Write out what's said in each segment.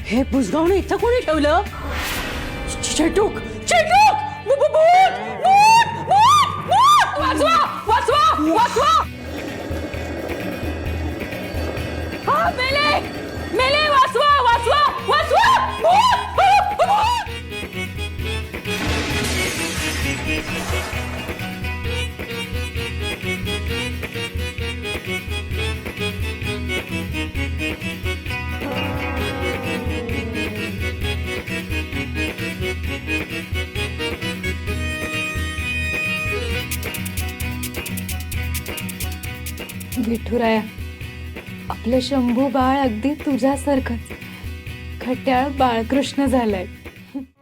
हे बुजगावणं इथं कोणी ठेवलं? चेटूक चेटूक भूत भूत भूत भूत वाचवा वाचवा वाचवा हा मेले मेले वाचवा वाचवा वाचवा भूत भूत भूत विठुराया, आपलं शंभू बाळ अगदी तुझ्यासारखंच खट्याळ बाळकृष्ण झालंय.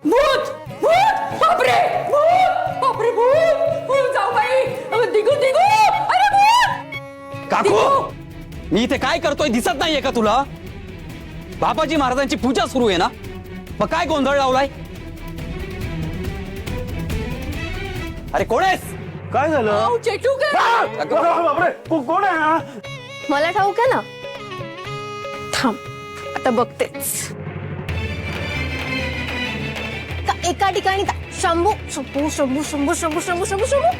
भूत भूत बापरे भूत बापरे भूत भूत जाऊ बाई दिगू दिगू अरे भूत काकू, मी इथे काय करतोय दिसत नाहीये का तुला? बाबाजी महाराजांची पूजा सुरू आहे ना, मग काय गोंधळ लावलाय? अरे कोण आहेस? काय झालं? चेटूक बापरे, कोण आहे हा? मला ठाऊक आहे ना. थांब, आता बघतेच. एका ठिकाणी शंभू शंभू शंभू शंभू शंभू शंभू शंभू शंभू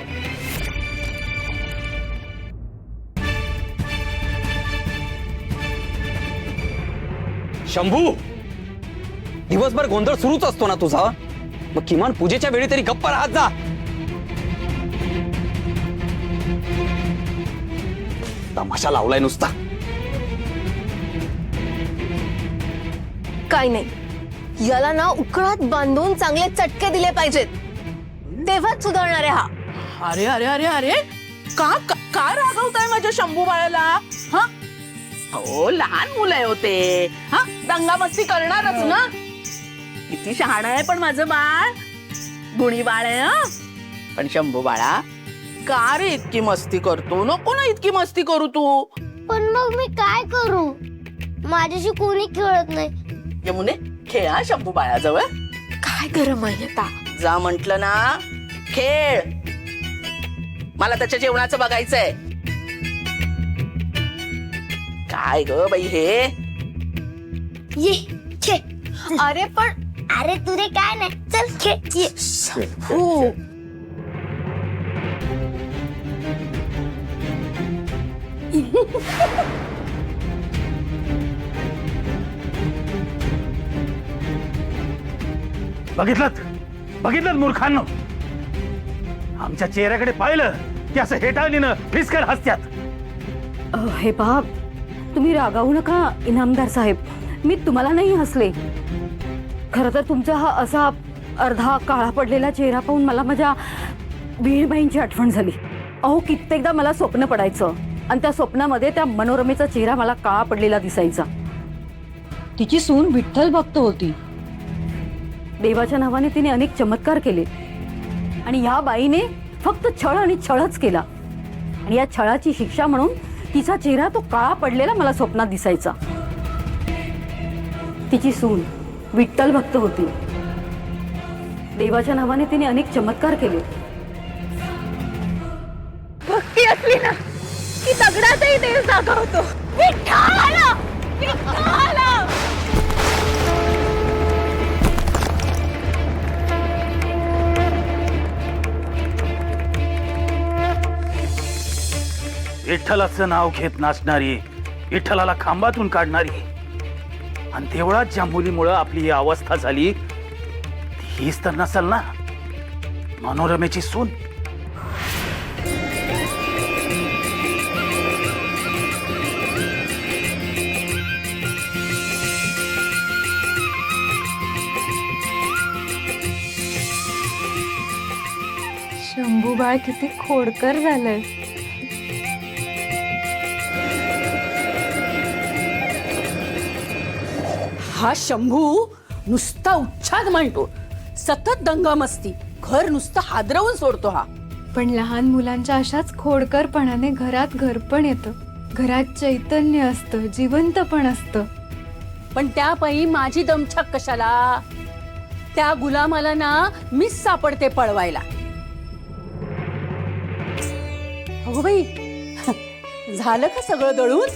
शंभू, दिवसभर गोंधळ सुरूच असतो ना तुझा, मग किमान पूजेच्या वेळी तरी गप्प राहत जा. तमाशा लावलाय नुसता. काय नाही, याला ना उकळात बांधून चांगले चटके दिले पाहिजेत, तेव्हाच सुधारणार आहे हा. अरे अरे अरे अरे का का, का रागवताय माझ्या शंभू बाळाला? हा हो, लहान मुलं आहे होते, हा दंगा मस्ती करणारच ना. किती शहाणा आहे पण माझं बाळ, गुणी बाळ आहे. हा पण शंभू बाळा, का रे इतकी मस्ती करतो? नको ना इतकी मस्ती करू तू. पण मग मी काय करू? माझ्याशी कोणी खेळत नाही. यमुने, खेळा शंभू बाळाजवळ. काय गरम आहे आता? जा म्हंटल ना, खेळ. मला त्याच्या जेवणाचं बघायचंय. काय ग बाई हे? ये खे. अरे पण अरे तुरे काय नाही, चल खे ये. हो. बघितलं मूर्खांनो, आमच्या चेहऱ्याकडे पाहिलं की असं हेटाळलीनं फिसकन हसत्यात. हे बाप, तुम्ही रागावू नका इनामदार साहेब, मी तुम्हाला नाही हसले. खरं तर तुमचा हा असा अर्धा काळा पडलेला चेहरा पाहून मला माझ्या वीणबाईंची आठवण झाली. अहो, कित्येकदा मला स्वप्न पडायचं आणि त्या स्वप्नामध्ये त्या मनोरमेचा चेहरा मला काळा पडलेला दिसायचा. तिची सून विठ्ठल भक्त होती. देवाच्या नावाने तिने अनेक चमत्कार केले आणि या बाईने फक्त छळ आणि छळच केला. आणि या छळाची शिक्षा म्हणून तिचा चेहरा तो काळा पडलेला मला स्वप्नात दिसायचा. तिची सून विठ्ठल भक्त होती. देवाच्या नावाने तिने अनेक चमत्कार केले. भक्ती असली ना की दगडातही देव जागा होतो. विठ्ठल विठ्ठल. विठ्ठलाचं नाव घेत नाचणारी, विठ्ठलाला खांबातून काढणारी आणि देवळात ज्या मुलीमुळं आपली ही अवस्था झाली, हीच तर नसल ना मनोरमेची सून. शंभू बाळ किती खोडकर झालंय. हा शंभू नुसता उच्छाद मांडतो, सतत दंगा मस्ती, घर नुसतं हादरवून सोडतो हा. पण लहान मुलांच्या अशाच खोडकरपणाने घरात घर पण येतं, घरात चैतन्य असतं, जिवंत पण असतं. पण त्यापायी माझी दमछाक कशाला? त्या गुलामाला ना मीच सापडते पळवायला. अगो बाई, झालं का सगळं दळून?